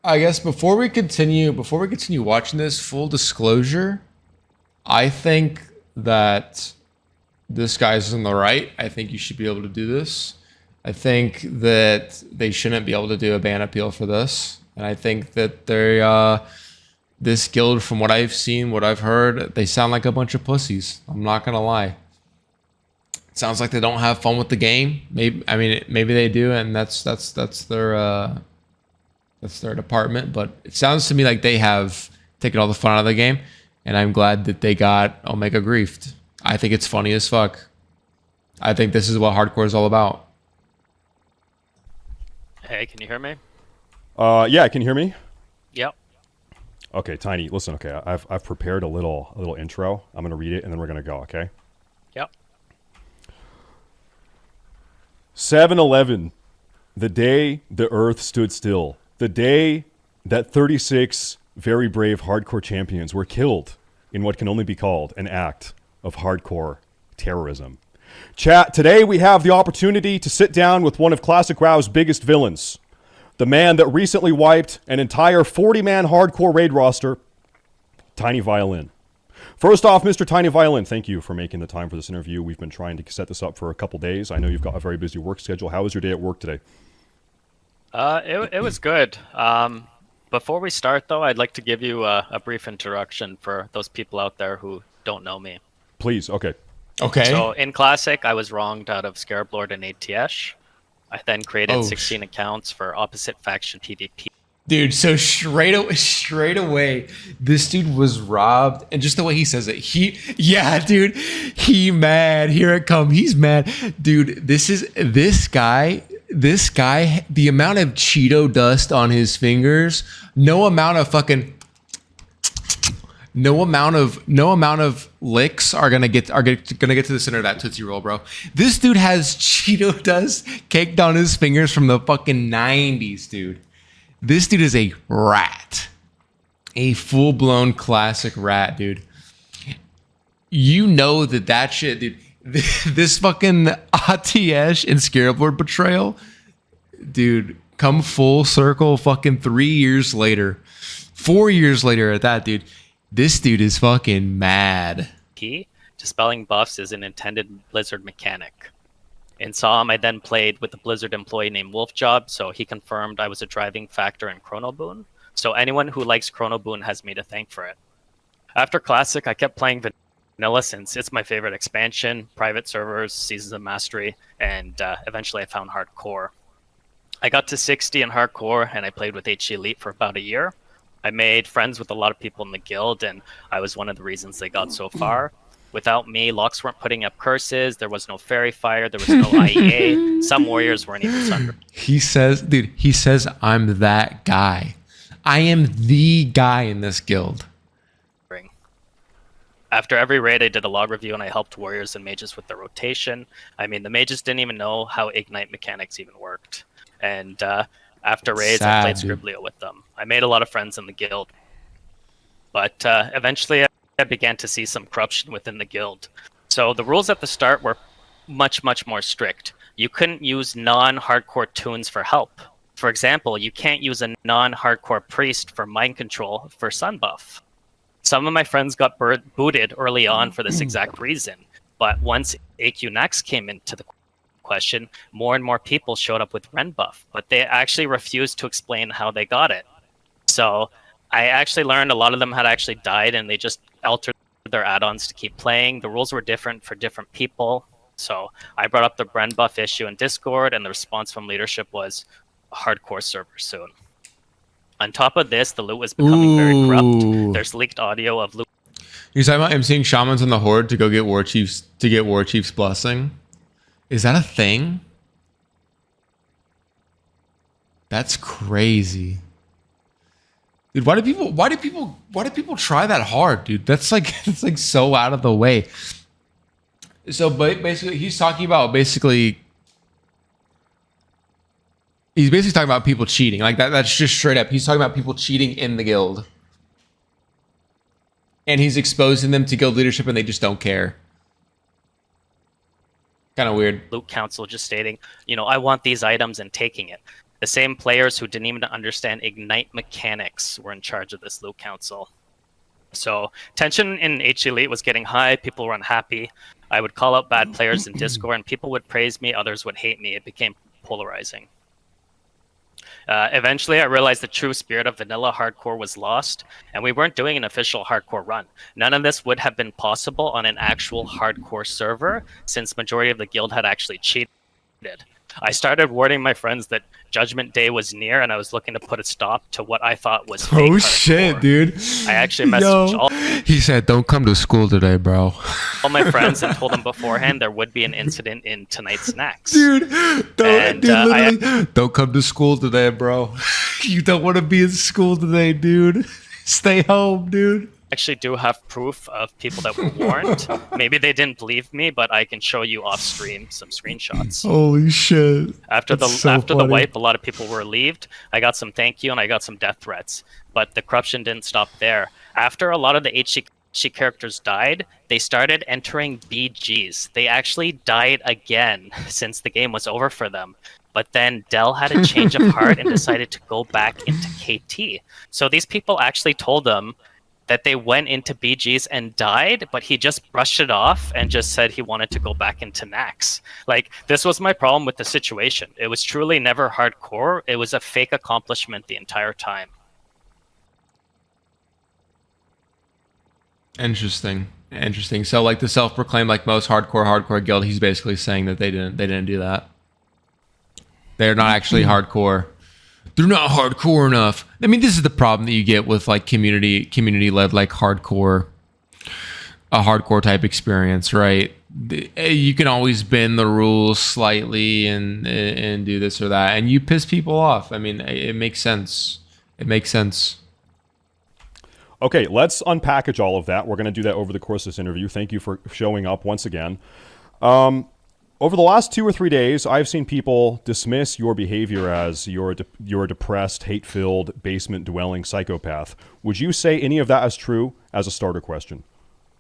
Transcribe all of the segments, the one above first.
I guess before we continue watching this, full disclosure, I think that this guy's in the right. I think you should be able to do this. I think that they shouldn't be able to do a ban appeal for this. And I think that this guild, from what I've seen, what I've heard, they sound like a bunch of pussies. I'm not gonna lie. It sounds like they don't have fun with the game. Maybe they do, and that's their department. But it sounds to me like they have taken all the fun out of the game, and I'm glad that they got Omega griefed. I think it's funny as fuck. I think this is what hardcore is all about. Hey, can you hear me? Yeah, can you hear me? Yep. Okay, Tiny, listen, okay, I've prepared a little intro. I'm gonna read it and then we're gonna go, okay? Yep. 7/11, the day the earth stood still. The day that 36 very brave hardcore champions were killed in what can only be called an act of hardcore terrorism. Chat, today we have the opportunity to sit down with one of Classic WoW's biggest villains, the man that recently wiped an entire 40-man hardcore raid roster, Tiny Violin. First off, Mr. Tiny Violin, thank you for making the time for this interview. We've been trying to set this up for a couple days. I know you've got a very busy work schedule. How was your day at work today? It was good. Before we start, though, I'd like to give you a brief introduction for those people out there who don't know me. Please, okay. Okay. So in Classic, I was wronged out of Scarab Lord and ATS. I then created 16 accounts for opposite faction PvP. Dude, so straight away, this dude was robbed, and just the way he says it, he mad. Here it come. He's mad, dude. This guy. The amount of Cheeto dust on his fingers, no amount of licks are gonna get to the center of that Tootsie Roll, bro. This dude has Cheeto dust caked on his fingers from the fucking 90s, dude. This dude is a rat. A full-blown classic rat, dude. You know that shit, dude. This fucking ATS and Scarab Lord betrayal, dude, come full circle fucking 3 years later. 4 years later at that, dude. This dude is fucking mad. Key, dispelling buffs is an intended Blizzard mechanic. In Psalm, I then played with a Blizzard employee named Wolfjob, so he confirmed I was a driving factor in Chrono Boon. So anyone who likes Chrono Boon has me to thank for it. After Classic, I kept playing Vanilla since it's my favorite expansion, private servers, Seasons of Mastery, and eventually I found Hardcore. I got to 60 in Hardcore, and I played with HG Elite for about a year. I made friends with a lot of people in the guild, and I was one of the reasons they got so far. Without me, locks weren't putting up curses, there was no fairy fire, there was no IEA, some warriors weren't even sundered. He says, I'm that guy. I am the guy in this guild. After every raid, I did a log review and I helped warriors and mages with their rotation. I mean, the mages didn't even know how Ignite mechanics even worked. And after raids, I played Scriblio with them. I made a lot of friends in the guild. But eventually, I began to see some corruption within the guild. So the rules at the start were much, much more strict. You couldn't use non-hardcore tunes for help. For example, you can't use a non-hardcore priest for mind control for sun buff. Some of my friends got booted early on for this exact reason, but once AQ Nax came into the question, more and more people showed up with Ren buff, but they actually refused to explain how they got it. So I actually learned a lot of them had actually died and they just altered their add-ons to keep playing. The rules were different for different people. So I brought up the Ren buff issue in Discord, and the response from leadership was hardcore server soon. On top of this, the loot was becoming very corrupt. There's leaked audio of loot. You're talking about seeing shamans in the horde to go get war chiefs blessing? Is that a thing? That's crazy. Dude, why do people try that hard, dude? That's like so out of the way. So basically he's talking about He's basically talking about people cheating. Like that's just straight up. He's talking about people cheating in the guild. And he's exposing them to guild leadership and they just don't care. Kind of weird. Loot council just stating, I want these items and taking it. The same players who didn't even understand Ignite mechanics were in charge of this loot council. So tension in H Elite was getting high. People were unhappy. I would call out bad players in Discord, and people would praise me. Others would hate me. It became polarizing. Eventually, I realized the true spirit of vanilla hardcore was lost, and we weren't doing an official hardcore run. None of this would have been possible on an actual hardcore server, since majority of the guild had actually cheated. I started warning my friends that Judgment Day was near, and I was looking to put a stop to what I thought was fake hardcore. Shit, dude. I actually messaged all He said, "Don't come to school today, bro." all my friends and told them beforehand there would be an incident in tonight's snacks. Dude, And, don't come to school today, bro. You don't want to be in school today, dude. Stay home, dude. Actually do have proof of people that were warned. Maybe they didn't believe me, but I can show you off stream some screenshots. Holy shit. After That's the wipe, a lot of people were relieved. I got some thank you and I got some death threats, but the corruption didn't stop there. After a lot of the HC characters died, they started entering BGs. They actually died again since the game was over for them. But then Dell had a change of heart and decided to go back into KT. So these people actually told them that they went into BGs and died, but he just brushed it off and just said he wanted to go back into Nax. Like, this was my problem with the situation. It was truly never hardcore. It was a fake accomplishment the entire time. Interesting. So, like, the self-proclaimed, like, most hardcore guild, he's basically saying that they didn't do that. They're not actually hardcore. They're not hardcore enough. I mean, this is the problem that you get with like community-led like a hardcore type experience, right? You can always bend the rules slightly and do this or that, and you piss people off. I mean, it makes sense. Okay, let's unpackage all of that. We're going to do that over the course of this interview. Thank you for showing up once again. Over the last 2 or 3 days, I've seen people dismiss your behavior as you're a depressed, hate-filled, basement-dwelling psychopath. Would you say any of that is true as a starter question?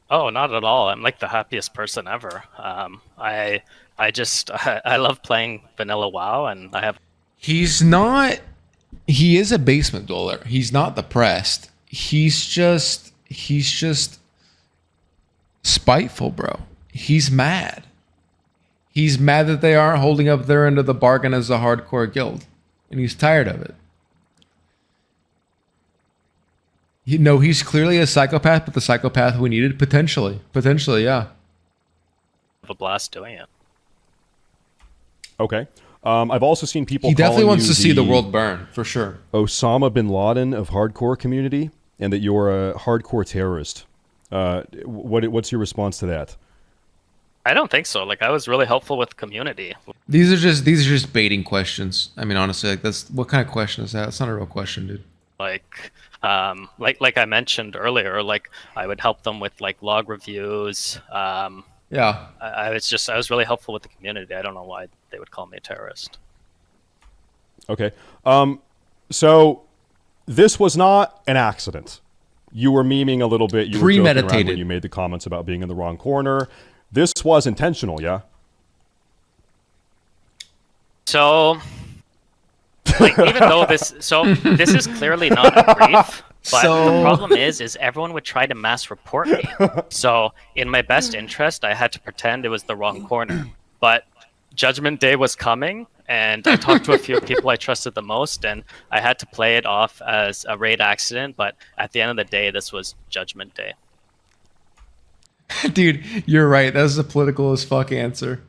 Oh, not at all. I'm like the happiest person ever. I love playing vanilla WoW, and I have... He is a basement dweller. He's not depressed. He's just spiteful, bro. He's mad. He's mad that they aren't holding up their end of the bargain as a hardcore guild. And he's tired of it. He's clearly a psychopath, but the psychopath we needed, potentially, yeah. a blast doing it. Okay. I've also seen people. He definitely wants to see the world burn, for sure. Osama bin Laden of hardcore community, and that you're a hardcore terrorist. What's your response to that? I don't think so. Like, I was really helpful with the community. These are just baiting questions. I mean, honestly, like, that's what kind of question is that? That's not a real question, dude. Like I mentioned earlier, like, I would help them with like log reviews. Yeah. I was really helpful with the community. I don't know why they would call me a terrorist. Okay. So this was not an accident. You were memeing a little bit. You were joking around when you made the comments about being in the wrong corner. This was intentional, yeah? So, like, even though this is clearly not a brief, but the problem is everyone would try to mass report me. So, in my best interest, I had to pretend it was the wrong corner. But Judgment Day was coming, and I talked to a few people I trusted the most, and I had to play it off as a raid accident. But at the end of the day, this was Judgment Day. Dude, you're right. That was a political as fuck answer.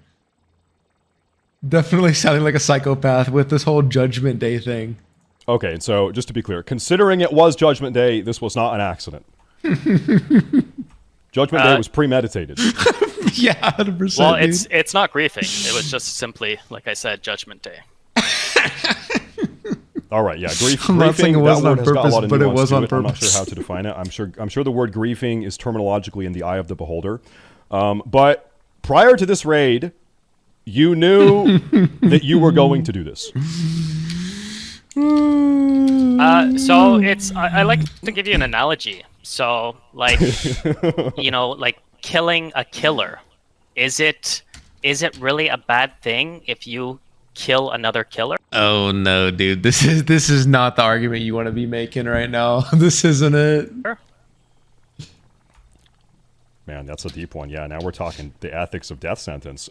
Definitely sounding like a psychopath with this whole Judgment Day thing. Okay, so just to be clear, considering it was Judgment Day, this was not an accident. Judgment Day was premeditated. Yeah, 100%. Well, it's not griefing. It was just simply, like I said, Judgment Day. All right, yeah, griefing. I'm not saying it wasn't on purpose, but it was on purpose. I'm not sure how to define it. I'm sure the word griefing is terminologically in the eye of the beholder. But prior to this raid, you knew that you were going to do this. So it's I like to give you an analogy. So, like, like killing a killer. Is it really a bad thing if you kill another killer? Oh no, dude. This is not the argument you want to be making right now. This isn't it. Sure. Man, that's a deep one. Yeah, now we're talking the ethics of death sentence.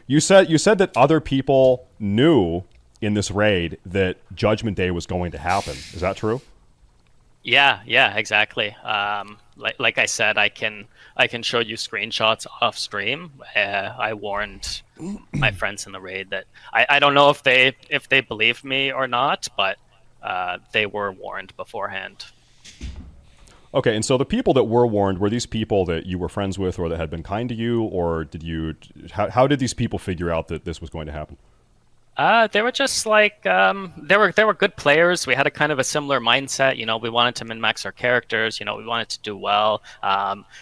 You said that other people knew in this raid that Judgment Day was going to happen. Is that true? Yeah, exactly. Like I said, I can show you screenshots off stream. I warned my friends in the raid that I don't know if they believed me or not, but they were warned beforehand. Okay, and so the people that were warned, were these people that you were friends with or that had been kind to you, or did you? How did these people figure out that this was going to happen? They were just like they were good players. We had a kind of a similar mindset. You know, we wanted to min-max our characters. You know, we wanted to do well.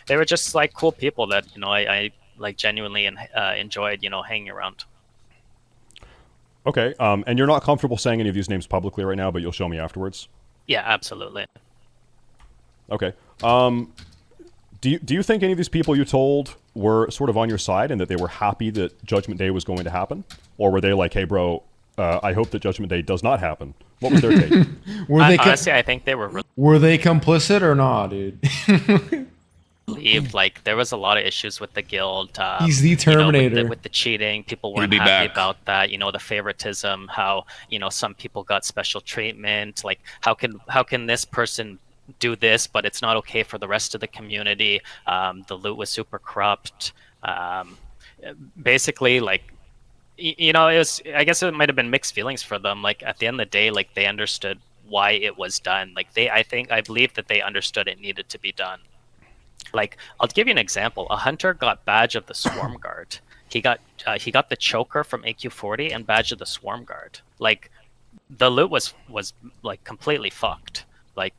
They were just like cool people that I like genuinely enjoyed hanging around. Okay, and you're not comfortable saying any of these names publicly right now, but you'll show me afterwards. Yeah, absolutely. Okay. Do you think any of these people you told were sort of on your side and that they were happy that Judgment Day was going to happen? Or were they like, hey, bro, I hope that Judgment Day does not happen? What was their take? Honestly, I think they were... Were they complicit or not, dude? Believed like there was a lot of issues with the guild. He's the Terminator. With the cheating, people weren't happy about that. You know, the favoritism, how some people got special treatment. Like how can this person do this, but it's not okay for the rest of the community? The loot was super corrupt. Basically, like, it was, I guess it might have been mixed feelings for them. Like at the end of the day, like they understood why it was done. Like I believe that they understood it needed to be done. Like, I'll give you an example. A hunter got Badge of the Swarm Guard. He got the choker from AQ40 and Badge of the Swarm Guard. Like, the loot was like completely fucked. Like,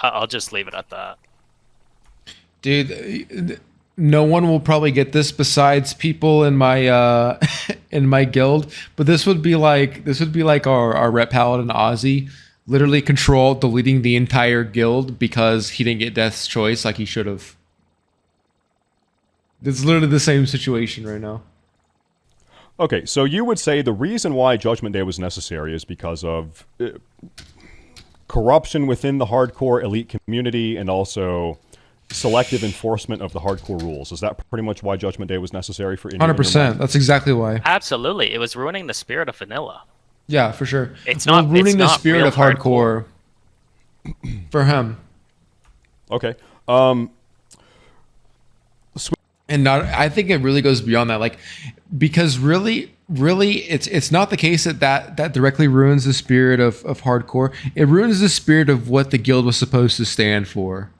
I'll just leave it at that. Dude, no one will probably get this besides people in my in my guild. But this would be like our rep paladin Ozzy. Literally deleting the entire guild because he didn't get Death's Choice like he should have. It's literally the same situation right now. Okay, so you would say the reason why Judgment Day was necessary is because of corruption within the hardcore elite community and also selective enforcement of the hardcore rules. Is that pretty much why Judgment Day was necessary for 100%. That's exactly why. Absolutely. It was ruining the spirit of vanilla. Yeah, for sure. It's not ruining the not spirit of hardcore for him. Okay. And not, I think it really goes beyond that. Like, because really, it's not the case that directly ruins the spirit of hardcore. It ruins the spirit of what the guild was supposed to stand for,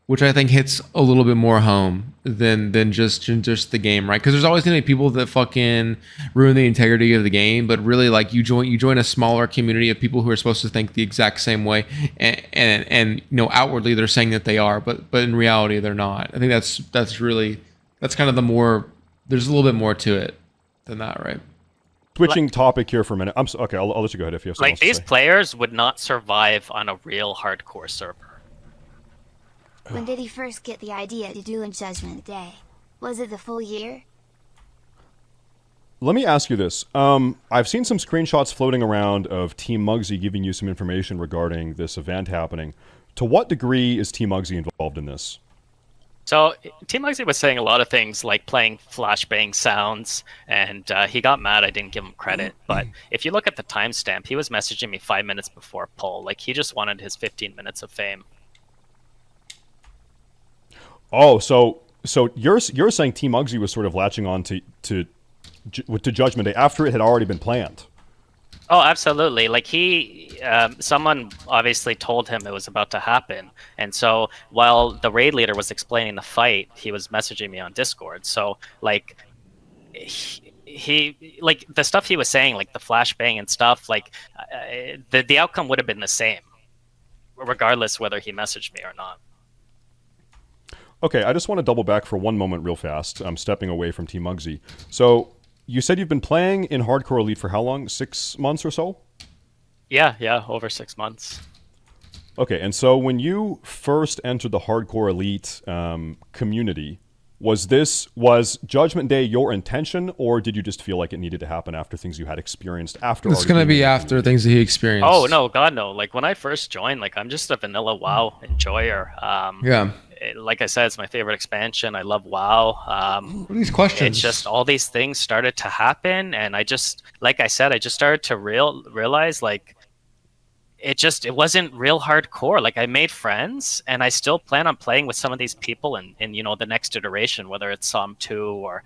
which I think hits a little bit more home than just the game, right? Because there's always gonna be people that fucking ruin the integrity of the game, but really, like, you join a smaller community of people who are supposed to think the exact same way, and outwardly they're saying that they are, but in reality they're not. I think that's kind of the more. There's a little bit more to it than that, right? Switching topic here for a minute. Okay. I'll let you go ahead if you have something like these players would not survive on a real hardcore server. When did he first get the idea to do in Judgment Day? Was it the full year? Let me ask you this. I've seen some screenshots floating around of Team Muggsy giving you some information regarding this event happening. To what degree is Team Muggsy involved in this? So Team Muggsy was saying a lot of things like playing flashbang sounds, and he got mad I didn't give him credit. But if you look at the timestamp, he was messaging me 5 minutes before pull. Like, he just wanted his 15 minutes of fame. Oh, so you're saying Team Muggsy was sort of latching on to Judgment Day after it had already been planned? Oh, absolutely. Like, someone obviously told him it was about to happen. And so while the raid leader was explaining the fight, he was messaging me on Discord. So, like, he like, the stuff he was saying, like the flashbang and stuff, like, the outcome would have been the same, regardless whether he messaged me or not. Okay, I just want to double back for one moment real fast. I'm stepping away from Team Muggsy. So, you said you've been playing in Hardcore Elite for how long? 6 months or so? Yeah, over 6 months. Okay, and so when you first entered the Hardcore Elite community, Was Judgment Day your intention, or did you just feel like it needed to happen after things you had experienced after? It's gonna be after things that he experienced. Oh no, God no! Like when I first joined, like I'm just a vanilla WoW enjoyer. Yeah. Like I said, it's my favorite expansion. I love WoW. What are these questions? It's just all these things started to happen, and I just, like I said, I just started to realize like it wasn't real hardcore. Like I made friends, and I still plan on playing with some of these people in you know the next iteration, whether it's Psalm 2 or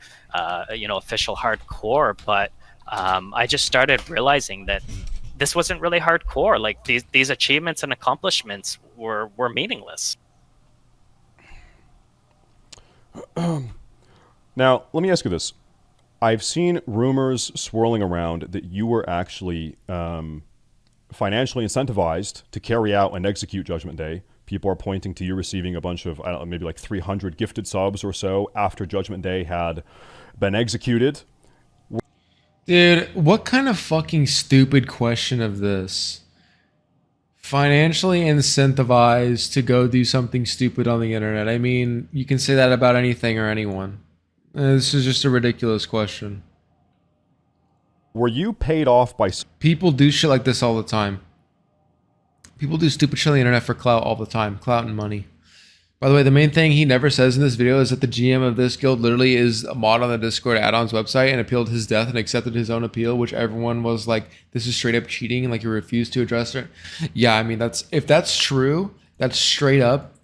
you know official hardcore. But I just started realizing that this wasn't really hardcore. Like these achievements and accomplishments were meaningless. Now, let me ask you this. I've seen rumors swirling around that you were actually financially incentivized to carry out and execute Judgment Day. People are pointing to you receiving a bunch of, I don't know, maybe like 300 gifted subs or so after Judgment Day had been executed. Dude, what kind of fucking stupid question of this? Financially incentivized to go do something stupid on the internet. I mean, you can say that about anything or anyone. This is just a ridiculous question. Were you paid off by... People do shit like this all the time. People do stupid shit on the internet for clout all the time. Clout and money. By the way, the main thing he never says in this video is that the GM of this guild literally is a mod on the Discord add-ons website and appealed his death and accepted his own appeal, which everyone was like, this is straight up cheating, and like he refused to address it. Yeah, I mean, if that's true, that's straight up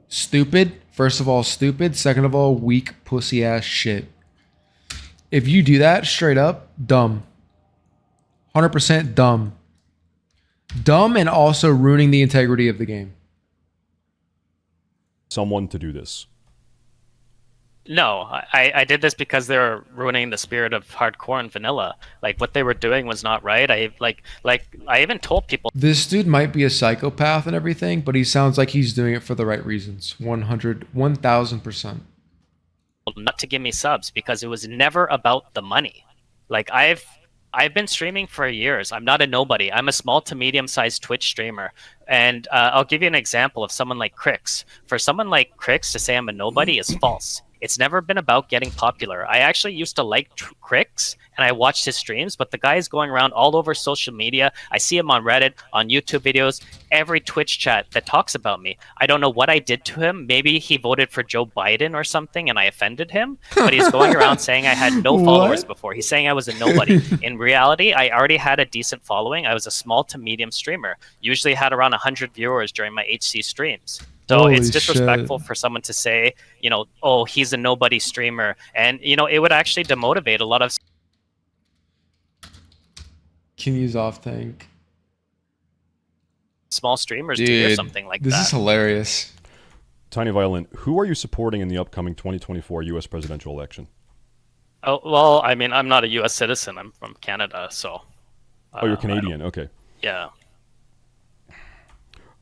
stupid. First of all, stupid. Second of all, weak pussy ass shit. If you do that, straight up, dumb. 100% dumb. Dumb, and also ruining the integrity of the game. Someone to do this? No, I did this because they were ruining the spirit of hardcore and vanilla. Like what they were doing was not right. I even told people this dude might be a psychopath and everything, but he sounds like he's doing it for the right reasons. 1000%. not to give me subs because it was never about the money. Like I've been streaming for years. I'm not a nobody. I'm a small to medium-sized Twitch streamer. And I'll give you an example of someone like Crix. For someone like Crix to say I'm a nobody is false. It's never been about getting popular. I actually used to like Crix, and I watched his streams, but the guy is going around all over social media. I see him on Reddit, on YouTube videos, every Twitch chat that talks about me. I don't know what I did to him. Maybe he voted for Joe Biden or something, and I offended him. But he's going around saying I had no followers before. He's saying I was a nobody. In reality, I already had a decent following. I was a small to medium streamer. Usually had around 100 viewers during my HC streams. So Holy it's disrespectful shit. for someone to say, you know, oh, he's a nobody streamer. And, you know, it would actually demotivate a lot of... Can use off tank. small streamers to hear something like this that. Is hilarious. Tiny Violin, who are you supporting in the upcoming 2024 U.S. presidential election? Oh, well, I mean, I'm not a U.S. citizen. I'm from Canada, so... Oh, you're Canadian. Okay. Yeah.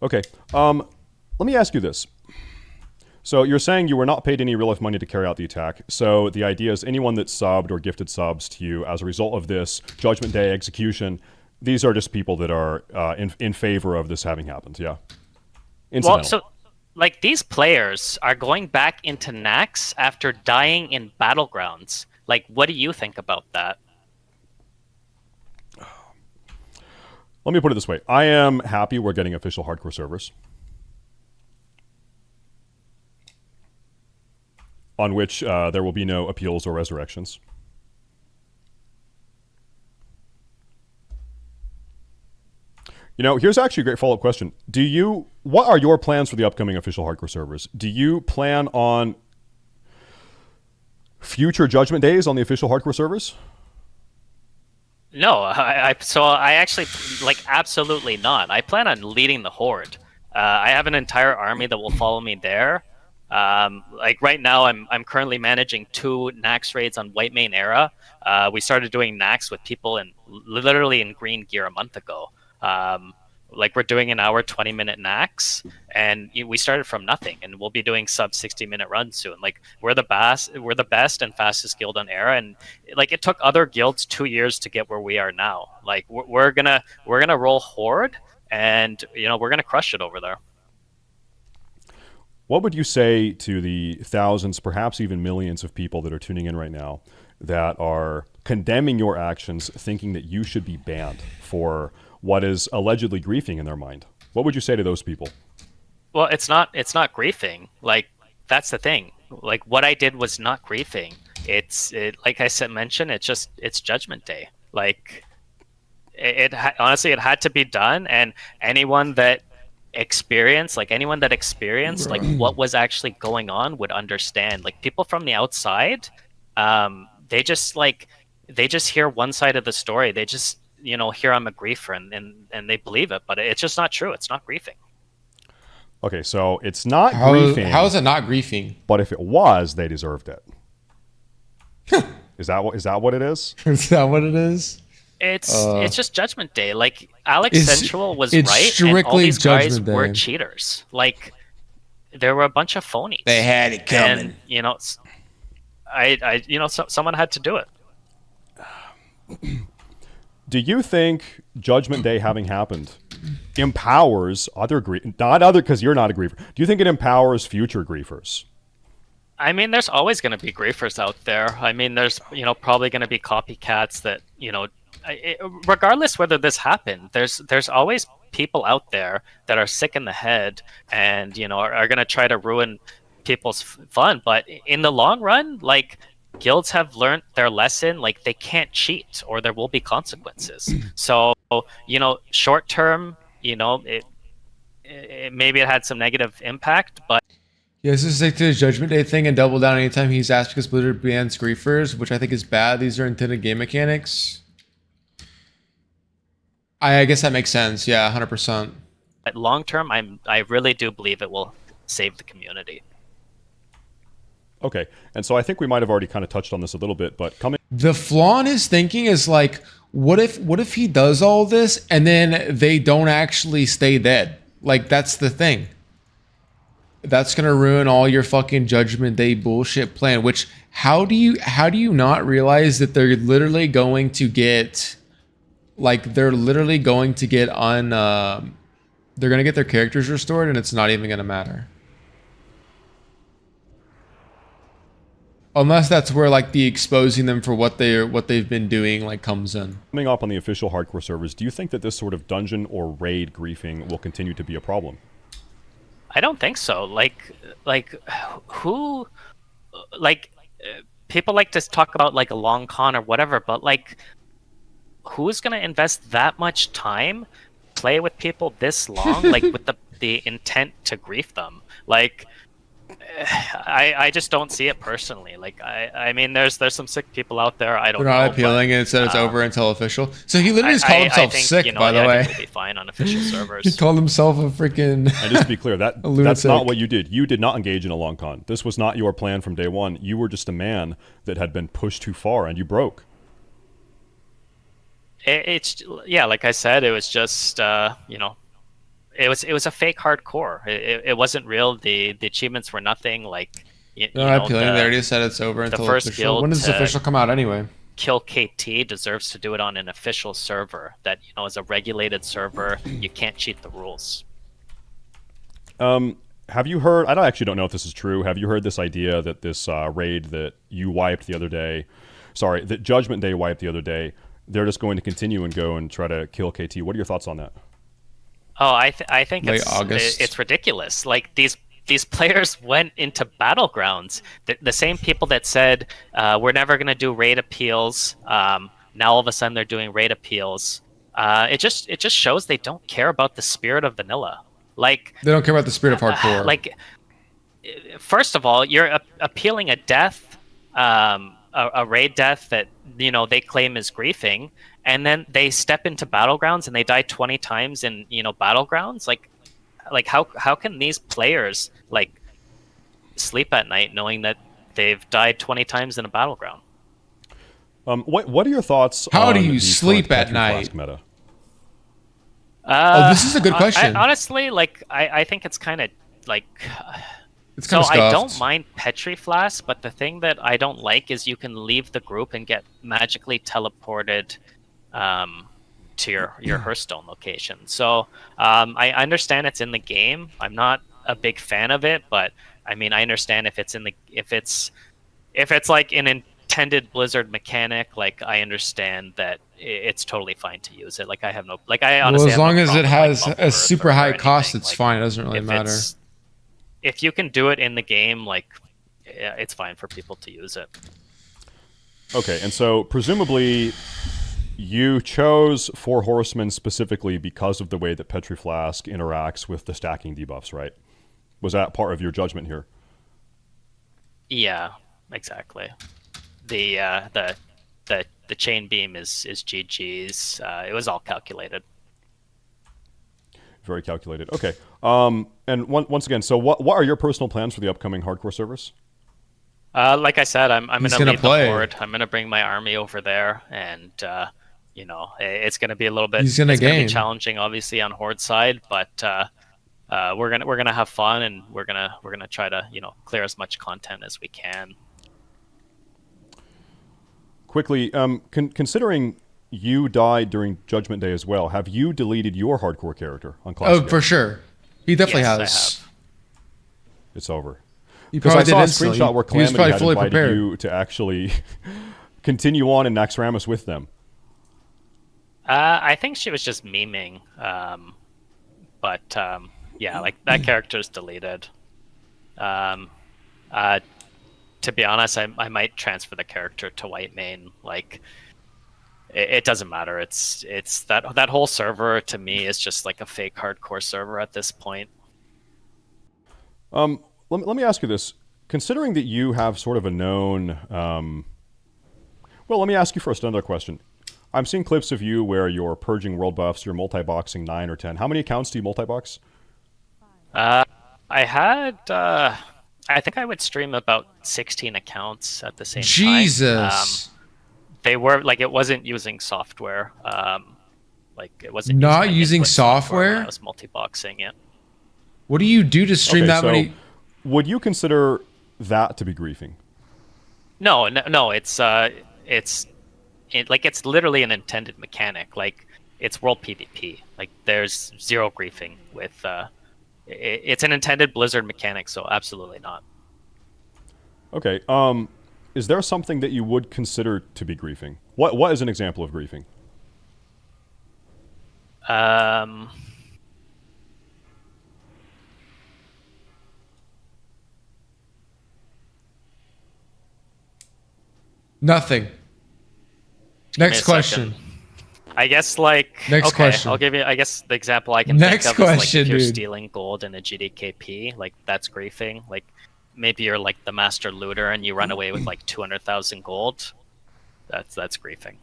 Okay. Let me ask you this. So you're saying you were not paid any real-life money to carry out the attack. So the idea is anyone that subbed or gifted subs to you as a result of this Judgment Day execution, these are just people that are in favor of this having happened, yeah? Well, so, like, these players are going back into Nax after dying in Battlegrounds. Like, what do you think about that? Let me put it this way. I am happy we're getting official hardcore servers on which there will be no appeals or resurrections. You know, here's actually a great follow-up question. What are your plans for the upcoming official hardcore servers? Do you plan on future Judgment Days on the official hardcore servers? No, so I actually, like, absolutely not. I plan on leading the Horde. I have an entire army that will follow me there. Like right now, I'm currently managing 2 Nax raids on White Main Era. We started doing Nax with people literally in green gear a month ago. Like we're doing an hour, 20-minute Nax, and we started from nothing, and we'll be doing sub 60-minute runs soon. Like we're the best and fastest guild on Era, and like it took other guilds 2 years to get where we are now. Like we're gonna roll Horde, and you know we're gonna crush it over there. What would you say to the thousands, perhaps even millions of people that are tuning in right now that are condemning your actions, thinking that you should be banned for what is allegedly griefing in their mind? What would you say to those people? Well, it's not griefing. Like, that's the thing. Like, what I did was not griefing. Like I mentioned, it's Judgment Day. Like, honestly, it had to be done, and anyone that experienced like what was actually going on would understand. Like, people from the outside, they just hear one side of the story. They just hear I'm a griefer, and they believe it, but it's just not true. It's not griefing. Okay, so it's not griefing. How is it not griefing? But if it was, they deserved it. Is that what it is? Is that what it is? It's just Judgment Day. Like, Alex Sensual was right, strictly and all these guys Judgment were Day. cheaters. Like, there were a bunch of phonies. They had it coming. And someone had to do it. Do you think Judgment Day having happened empowers because you're not a griefer. Do you think it empowers future griefers? I mean, there's always going to be griefers out there. I mean, there's probably going to be copycats that regardless whether this happened, there's always people out there that are sick in the head and are going to try to ruin people's fun. But in the long run, like, guilds have learned their lesson. Like, they can't cheat or there will be consequences. So short term, maybe it had some negative impact, but Yeah, this is stick to his Judgment Day thing and double down anytime he's asked because Blizzard bans griefers, which I think is bad. These are intended game mechanics. I guess that makes sense. Yeah, 100%. But long term, I really do believe it will save the community. Okay, and so I think we might have already kind of touched on this a little bit, but The flaw in his thinking is like, what if he does all this and then they don't actually stay dead? Like, that's the thing. That's gonna ruin all your fucking Judgment Day bullshit plan. Which how do you not realize that they're literally going to get, like, they're gonna get their characters restored and it's not even gonna matter. Unless that's where, like, the exposing them for what they've been doing, like, comes in. Coming up on the official hardcore servers, do you think that this sort of dungeon or raid griefing will continue to be a problem? I don't think so. People like to talk about, like, a long con or whatever, but, like, who's gonna invest that much time, play with people this long, like, with the intent to grief them? Like, I just don't see it personally. Like, I mean, there's some sick people out there. I don't know. They're not appealing and said it's over until official. So he literally just called himself sick, by the way. I think we'll be fine on official servers. He called himself a freaking... And just to be clear, that's not what you did. You did not engage in a long con. This was not your plan from day one. You were just a man that had been pushed too far, and you broke. Yeah, like I said, it was just it was a fake hardcore. It wasn't real. The achievements were nothing. Like, They already said it's over until first official. guild When does the official come out anyway? Kill KT deserves to do it on an official server that is a regulated server. You can't cheat the rules. Have you heard? I actually don't know if this is true. Have you heard this idea that this raid that you wiped the other day, that Judgment Day wiped the other day, they're just going to continue and go and try to kill KT? What are your thoughts on that? Oh, I think it's ridiculous. Like, these players went into Battlegrounds. The same people that said we're never going to do raid appeals, now all of a sudden they're doing raid appeals. It just shows they don't care about the spirit of vanilla. Like, they don't care about the spirit of hardcore. Like, first of all, you're appealing a death, a raid death that they claim is griefing, and then they step into Battlegrounds and they die 20 times in Battlegrounds. Like how can these players, like, sleep at night knowing that they've died 20 times in a Battleground? What are your thoughts? How on do you the sleep at Petri night? Flask meta? This is a good question. Honestly, like, I think it's kind of like. It's kind of so scuffed. I don't mind Petri Flask, but the thing that I don't like is you can leave the group and get magically teleported to your Hearthstone location. So I understand it's in the game. I'm not a big fan of it, but I mean, I understand if it's like an intended Blizzard mechanic, like I understand that it's totally fine to use it. Like I have no, like I Well, honestly as have no long as problem it with, has like, Bubble a Earth super or high cost, anything. it's Like, fine. It doesn't really if matter. if you can do it in the game, like yeah, it's fine for people to use it. Okay, and so presumably you chose Four Horsemen specifically because of the way that Petri Flask interacts with the stacking debuffs, right? Was that part of your judgment here? Yeah, exactly. The chain beam is GG's. It was all calculated. Very calculated. Okay. And once again, so what are your personal plans for the upcoming hardcore servers? Like I said, I'm He's gonna gonna lead play. the horde. I'm gonna bring my army over there, and you know, it's gonna be a little bit. He's gonna it's gonna game. be challenging, obviously, on horde side, but we're gonna have fun, and we're gonna try to, you know, clear as much content as we can. Quickly, considering you died during Judgment Day as well, have you deleted your hardcore character on Classic? Oh, for sure. He definitely Yes, I has. have. It's over. He Because probably I did saw a instantly. screenshot where He was Calamity probably had fully invited prepared. you to actually continue on in Naxxramas with them. I think she was just memeing, but yeah, like that character's deleted. To be honest, I might transfer the character to White Mane. Like, it doesn't matter. It's that whole server to me is just like a fake hardcore server at this point. Let me ask you this. Considering that you have sort of a known... well, let me ask you first another question. I'm seeing clips of you where you're purging world buffs, you're multi-boxing 9 or 10. How many accounts do you multi-box? I had... I think I would stream about 16 accounts at the same time. Jesus. They were, like, it wasn't using software. Like, it wasn't Not any using input software when software? I was multi-boxing it. What do you do to stream that so many? would you consider that to be griefing? No, it's it's literally an intended mechanic. Like, it's world PvP. Like, there's zero griefing with it's an intended Blizzard mechanic, so absolutely not. Okay. Is there something that you would consider to be griefing? What is an example of griefing? Nothing. Give me Next a question. second. I guess, like, Next okay, question. I'll give you, I guess the example I can Next think of is, like, question, if you're dude. stealing gold in a GDKP, like, that's griefing. Like, maybe you're like the master looter and you run away with like 200,000 gold. That's griefing.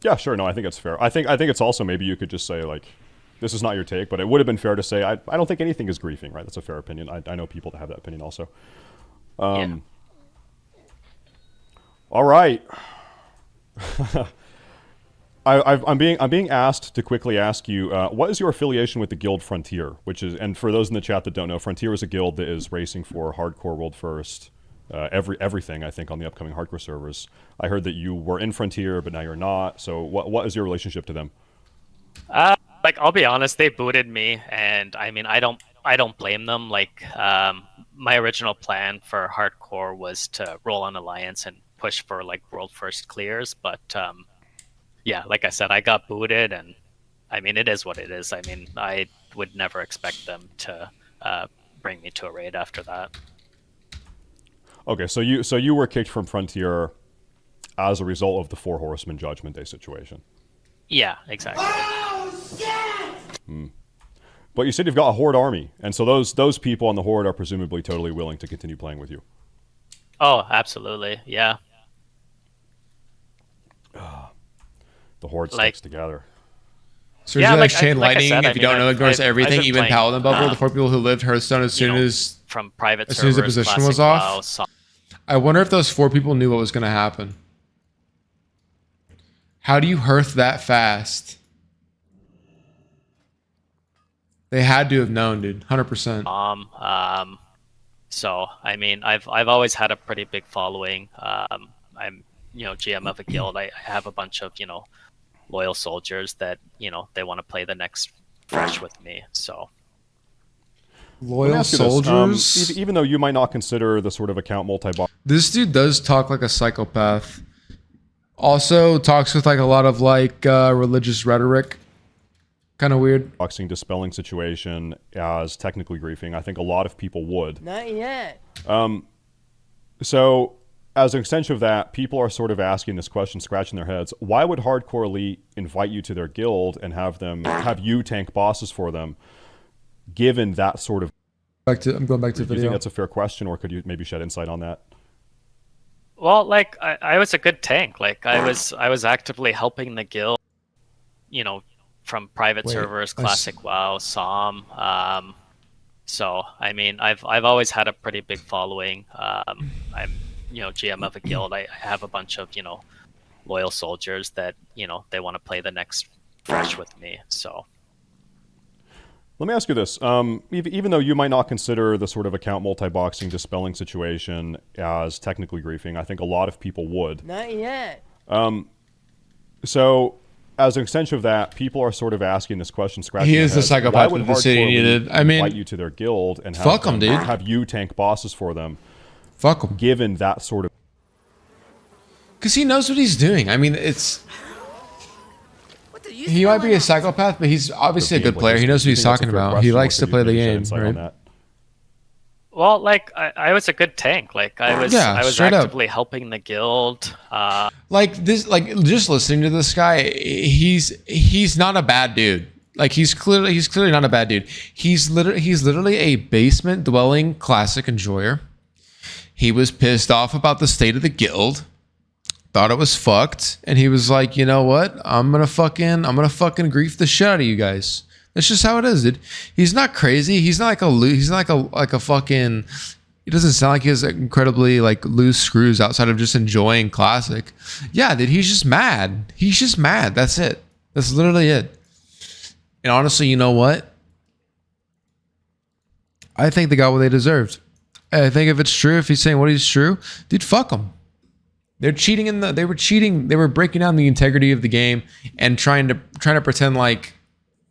Yeah, sure. No, I think it's fair. I think it's also maybe you could just say, like, this is not your take, but it would have been fair to say, I don't think anything is griefing, right? That's a fair opinion. I know people that have that opinion also. Yeah. All right. I'm being asked to quickly ask you, what is your affiliation with the guild Frontier? Which is, and for those in the chat that don't know, Frontier is a guild that is racing for hardcore world first, everything I think on the upcoming hardcore servers. I heard that you were in Frontier, but now you're not. So what is your relationship to them? Like, I'll be honest, they booted me, and I mean, I don't blame them. Like, my original plan for hardcore was to roll on Alliance and push for like world first clears, but yeah, like I said, I got booted, and I mean, it is what it is. I mean, I would never expect them to bring me to a raid after that. Okay, so you were kicked from Frontier as a result of the Four Horsemen Judgment Day situation. Yeah, exactly. But you said you've got a Horde army, and so those people on the Horde are presumably totally willing to continue playing with you. Oh, absolutely, yeah. The Horde Like- sticks together. So Yeah, yeah, like Chain like I Lightning, said, I if you mean, don't know, ignores I've everything, been even playing, Paladin Bubble, the 4 people who lived Hearthstone as soon know, as... from private as soon as the servers, position was Classic off? WoW, so- I wonder if those 4 people knew what was going to happen. How do you hearth that fast? They had to have known, dude. 100%. So I mean, I've always had a pretty big following. I'm GM of a guild. I have a bunch of loyal soldiers that they want to play the next fresh with me. So Let me Loyal ask you this. soldiers. Even though you might not consider the sort of account multi-boxing This dude does talk like a psychopath. Also talks with like a lot of like religious rhetoric. Kind of weird. dispelling situation as technically griefing, I think a lot of people would. Not yet. So, as an extension of that, people are sort of asking this question, scratching their heads. Why would Hardcore Elite invite you to their guild and have you tank bosses for them, given that sort of... I'm going back to Do you video. think that's a fair question, or could you maybe shed insight on that? Well, like I was a good tank. Like I was actively helping the guild, you know, from private servers, classic WoW, SOM. So I mean, I've always had a pretty big following. I'm GM of a guild. I have a bunch of loyal soldiers that they want to play the next fresh with me. So. Let me ask you this. Even though you might not consider the sort of account multi-boxing dispelling situation as technically griefing, I think a lot of people would. Not yet. So, as an extension of that, people are sort of asking this question, scratching He their is the heads. psychopath Why would that the city Hardcore needed. Elite I mean, invite you to their guild and fuck 'em, dude. have you tank bosses for them, Fuck him. given that sort of... Because he knows what he's doing. I mean, he might be a psychopath, but he's obviously a good player. He knows what he's talking about. He likes to play the game, right? Well, like I was a good tank. Like I was actively helping the guild. Like this, like just listening to this guy, he's not a bad dude. Like he's clearly not a bad dude. He's literally a basement dwelling classic enjoyer. He was pissed off about the state of the guild. Thought it was fucked, and he was like, you know what? I'm gonna fucking grief the shit out of you guys. That's just how it is, dude. He's not crazy. He's not like a fucking. He doesn't sound like he has incredibly like loose screws outside of just enjoying classic. Yeah, dude. He's just mad. He's just mad. That's it. That's literally it. And honestly, you know what? I think they got what they deserved. I think if it's true, if he's saying what he's true, dude, fuck him. They're cheating they were cheating. They were breaking down the integrity of the game and trying to pretend like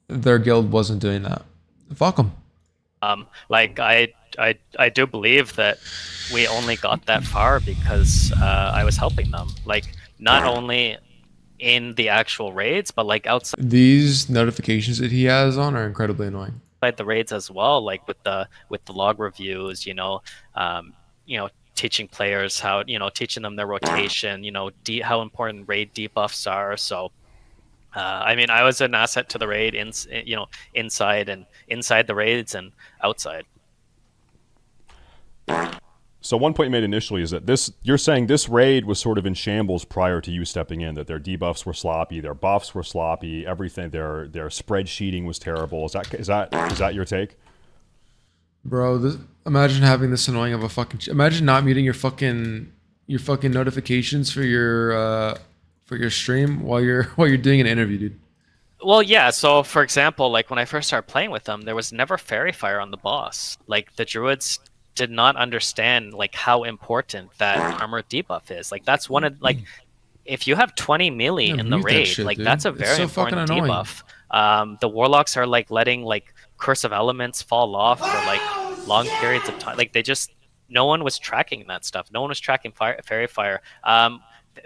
their guild wasn't doing that. Fuck them. Like I do believe that we only got that far because I was helping them. Like not only in the actual raids, but like outside These notifications that he has on are incredibly annoying. the raids as well. Like with the log reviews, teaching players how, teaching them their rotation, how important raid debuffs are. So, I mean, I was an asset to the raid, inside the raids and outside. So one point you made initially is that you're saying this raid was sort of in shambles prior to you stepping in, that their debuffs were sloppy, their buffs were sloppy, everything, their spreadsheeting was terrible. Is that your take? Bro, imagine having this annoying of a fucking. Imagine not muting your fucking notifications for your stream while you're doing an interview, dude. Well, yeah. So, for example, like when I first started playing with them, there was never fairy fire on the boss. Like the druids did not understand like how important that armor debuff is. Like that's one of like if you have 20 melee in the raid, shit, like dude. that's a It's very so fucking important annoying. debuff. The warlocks are like letting like curse of elements fall off for like long periods of time. Like no one was tracking that stuff. No one was tracking fairy fire.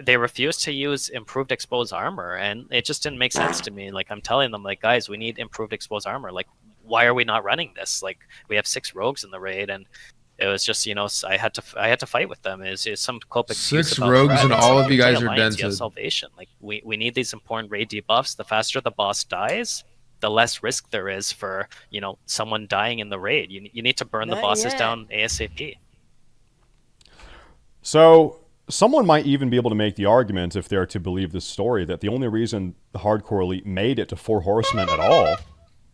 They refused to use improved exposed armor, and it just didn't make sense to me. Like I'm telling them, like guys, we need improved exposed armor. Like why are we not running this? Like we have 6 rogues in the raid, and it was just I had to fight with them. Is some cope excuse 6 about rogues threat. and It's all like, of you play guys are Alliance, you have dented. salvation. Like we need these important raid debuffs. The faster the boss dies, the less risk there is for someone dying in the raid. You need to burn the Not bosses yet. down ASAP. So someone might even be able to make the argument, if they're to believe this story, that the only reason the Hardcore Elite made it to 4 Horsemen at all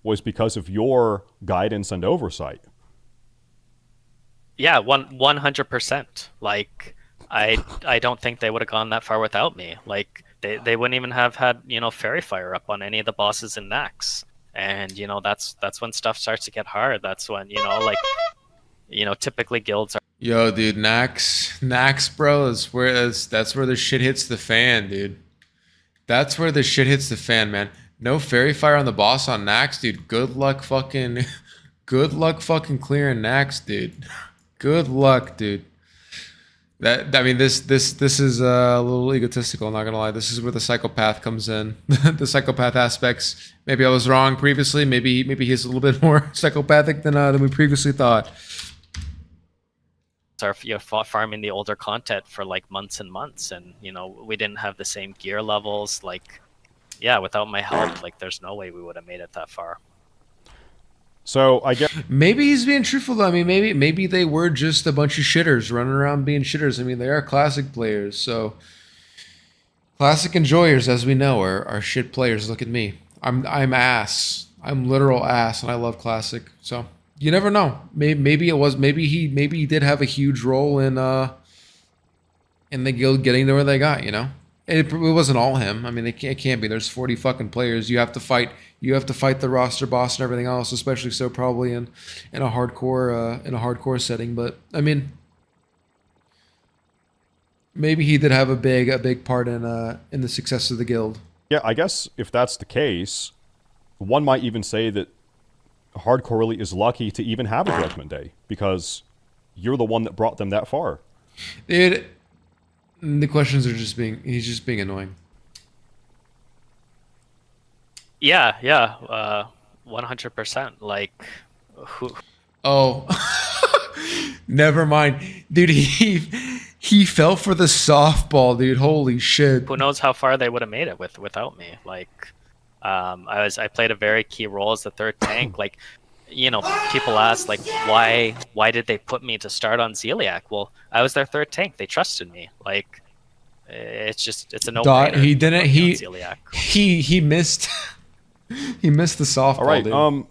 was because of your guidance and oversight. Yeah, 100%. Like I don't think they would have gone that far without me. Like they wouldn't even have had fairy fire up on any of the bosses in Nax. And that's when stuff starts to get hard. That's when typically guilds are. Yo, dude, Nax, bro, that's where the shit hits the fan, dude. That's where the shit hits the fan, man. No fairy fire on the boss on Nax, dude. Good luck Good luck fucking clearing Nax, dude. Good luck, dude. I mean, this is a little egotistical. I'm not gonna lie. This is where the psychopath comes in. The psychopath aspects. Maybe I was wrong previously. Maybe he's a little bit more psychopathic than we previously thought. Our farming the older content for like months and months, and you know we didn't have the same gear levels. Like, yeah, without my help, like there's no way we would have made it that far. So I guess maybe he's being truthful though. I mean, maybe they were just a bunch of shitters running around being shitters. I mean, they are classic players, so classic enjoyers, as we know, are shit players. Look at me. I'm ass. I'm literal ass, and I love classic. So you never know. Maybe it was. Maybe he did have a huge role in the guild getting to where they got. You know, it wasn't all him. I mean, it can't be. There's 40 fucking players. You have to fight the roster boss and everything else, especially so probably in a hardcore setting. But I mean, maybe he did have a big part in the success of the guild. Yeah, I guess if that's the case, one might even say that Hardcore Elite is lucky to even have a Judgment Day, because you're the one that brought them that far. Dude, the questions are he's just being annoying. Yeah, 100%. Like, who? Oh, never mind, dude. He fell for the softball, dude. Holy shit. Who knows how far they would have made it without me? Like, I played a very key role as the third tank. Like, you know, people ask like, why did they put me to start on Zeliak? Well, I was their third tank. They trusted me. Like, it's a no-brainer. He didn't. Zeliak. He missed. He missed the softball. All right. Dude.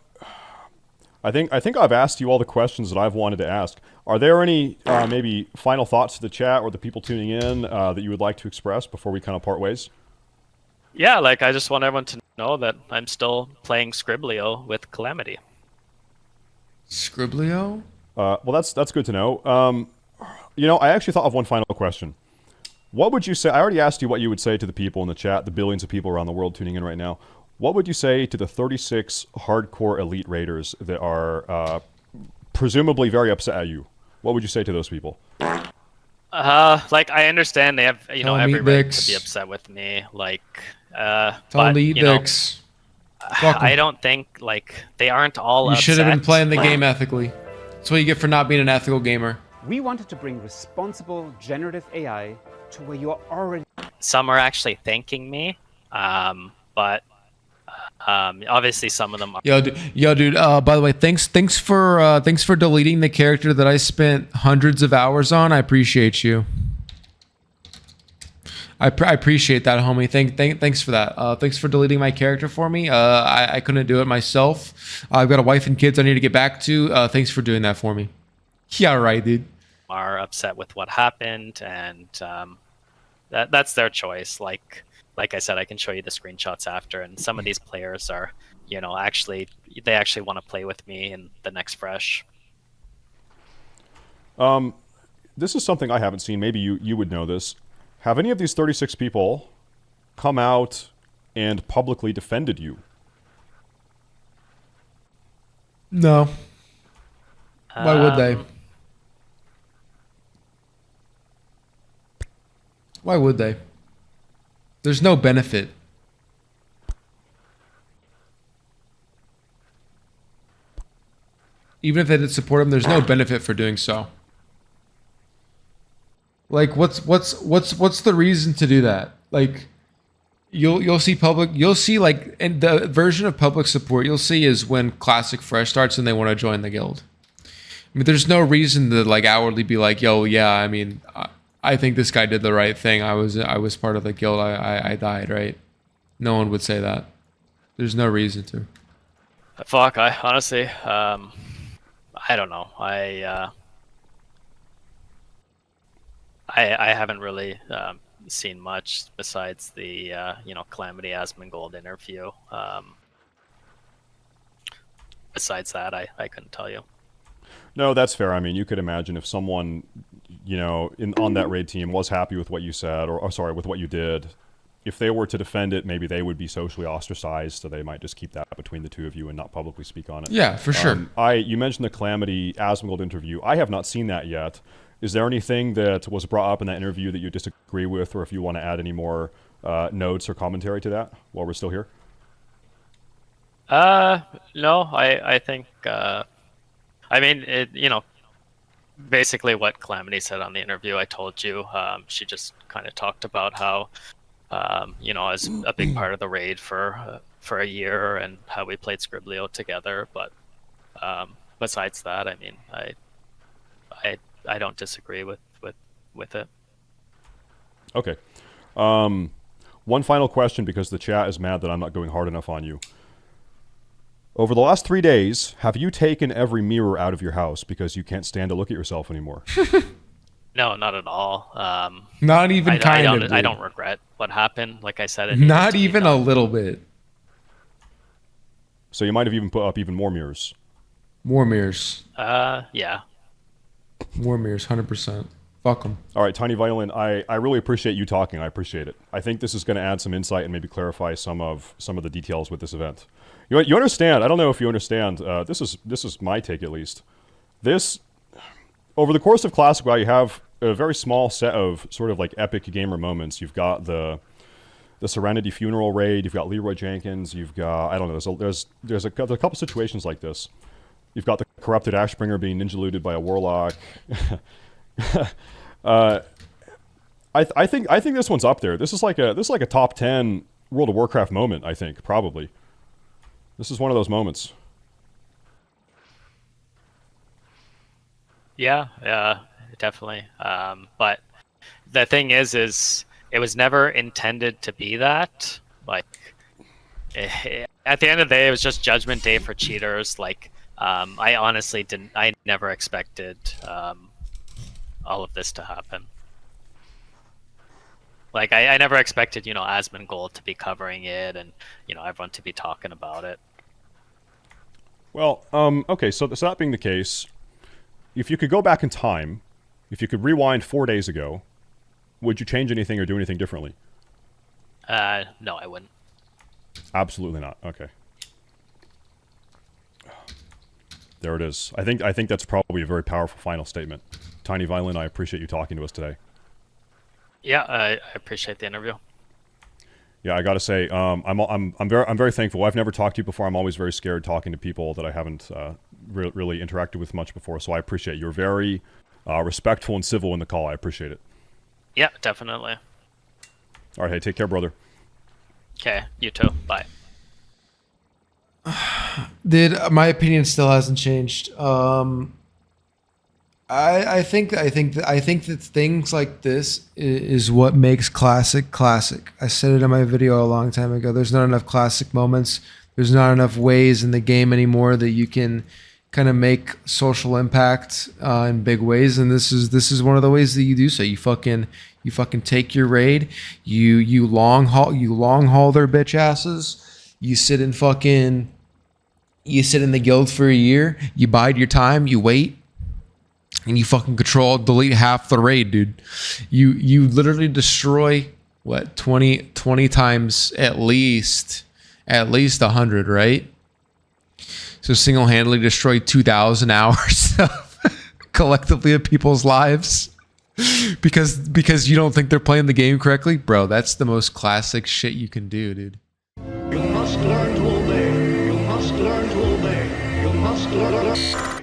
I think I've asked you all the questions that I've wanted to ask. Are there any maybe final thoughts to the chat or the people tuning in that you would like to express before we kind of part ways? Yeah, like I just want everyone to know that I'm still playing Scriblio with Calamity. Scriblio? Well, that's good to know. You know, I actually thought of one final question. What would you say? I already asked you what you would say to the people in the chat, the billions of people around the world tuning in right now. What would you say to the 36 hardcore elite raiders that are presumably very upset at you? What would you say to those people? Like I understand they have, you know, every right to be upset with me. Like, tell them to eat dicks. I don't think like they aren't all. You should have been playing the game ethically. That's what you get for not being an ethical gamer. We wanted to bring responsible generative AI to where you are already. Some are actually thanking me, but obviously some of them are. Yo, dude. By the way, thanks for deleting the character that I spent hundreds of hours on. I appreciate you. I appreciate that, homie. Thanks for that. Thanks for deleting my character for me. I couldn't do it myself. I've got a wife and kids I need to get back to. Thanks for doing that for me. Yeah, right, dude. Are upset with what happened, and that's their choice. Like I said, I can show you the screenshots after, and some of these players are, you know, they actually want to play with me in the next Fresh. This is something I haven't seen. Maybe you would know this. Have any of these 36 people come out and publicly defended you? No. Why would they? Why would they? There's no benefit. Even if they did support him, there's no benefit for doing so. Like, what's the reason to do that? Like, you'll see like, in the version of public support you'll see is when Classic Fresh starts and they want to join the guild. I mean, there's no reason to like outwardly be like, yo, yeah, I mean, I think this guy did the right thing. I was part of the guild. I died, right? No one would say that. There's no reason to. Fuck, I honestly, I don't know. I haven't really seen much besides the you know, Calamity Asmongold interview. Besides that, I couldn't tell you. No, that's fair. I mean, you could imagine if someone, you know, on that raid team was happy with what you said, or sorry, with what you did, if they were to defend it, maybe they would be socially ostracized, so they might just keep that between the two of you and not publicly speak on it. Yeah, for sure. You mentioned the Calamity Asmongold interview. I have not seen that yet. Is there anything that was brought up in that interview that you disagree with, or if you want to add any more notes or commentary to that while we're still here? No, I think, I mean, basically what Calamity said on the interview, I told you. She just kind of talked about how, I was a big part of the raid for a year and how we played Scriblio together. But besides that, I mean, I don't disagree with it. Okay. One final question, because the chat is mad that I'm not going hard enough on you. Over the last 3 days, have you taken every mirror out of your house because you can't stand to look at yourself anymore? No, not at all. Not even I don't regret what happened. Like I said, not even a little bit. So you might have even put up even more mirrors. More mirrors. Yeah. More mirrors, 100%. Fuck them. All right, Tiny Violin, I really appreciate you talking. I appreciate it. I think this is going to add some insight and maybe clarify some of the details with this event. You understand? I don't know if you understand. This is my take, at least. This, over the course of Classic WoW, you have a very small set of sort of like epic gamer moments. You've got the Serenity Funeral raid. You've got Leroy Jenkins. You've got, I don't know. There's a couple situations like this. You've got the corrupted Ashbringer being ninja looted by a warlock. I think this one's up there. This is like a top 10 World of Warcraft moment. I think probably. This is one of those moments. Yeah, definitely. But the thing is it was never intended to be that. Like, at the end of the day, it was just Judgment Day for cheaters. Like, I honestly I never expected all of this to happen. Like, I never expected, Asmongold to be covering it and, everyone to be talking about it. Well, okay, so that being the case, if you could go back in time, if you could rewind 4 days ago, would you change anything or do anything differently? No, I wouldn't. Absolutely not. Okay. There it is. I think that's probably a very powerful final statement. Tiny Violin, I appreciate you talking to us today. Yeah, I appreciate the interview. Yeah, I got to say, I'm very thankful. I've never talked to you before. I'm always very scared talking to people that I haven't really interacted with much before. So I appreciate you're very respectful and civil in the call. I appreciate it. Yeah, definitely. All right, hey, take care, brother. Okay, you too. Bye. My opinion still hasn't changed. I think that things like this is what makes classic. I said it in my video a long time ago. There's not enough classic moments. There's not enough ways in the game anymore that you can kind of make social impact in big ways, and this is one of the ways that you do so. You fucking take your raid, you long haul their bitch asses. You sit in the guild for a year. You bide your time. You wait. And you fucking delete half the raid, dude. You literally destroy what 20 times at least 100, right? So single-handedly destroy 2,000 hours collectively of people's lives because you don't think they're playing the game correctly, bro. That's the most classic shit you can do, dude. You must learn to obey. You must learn to obey. You must learn.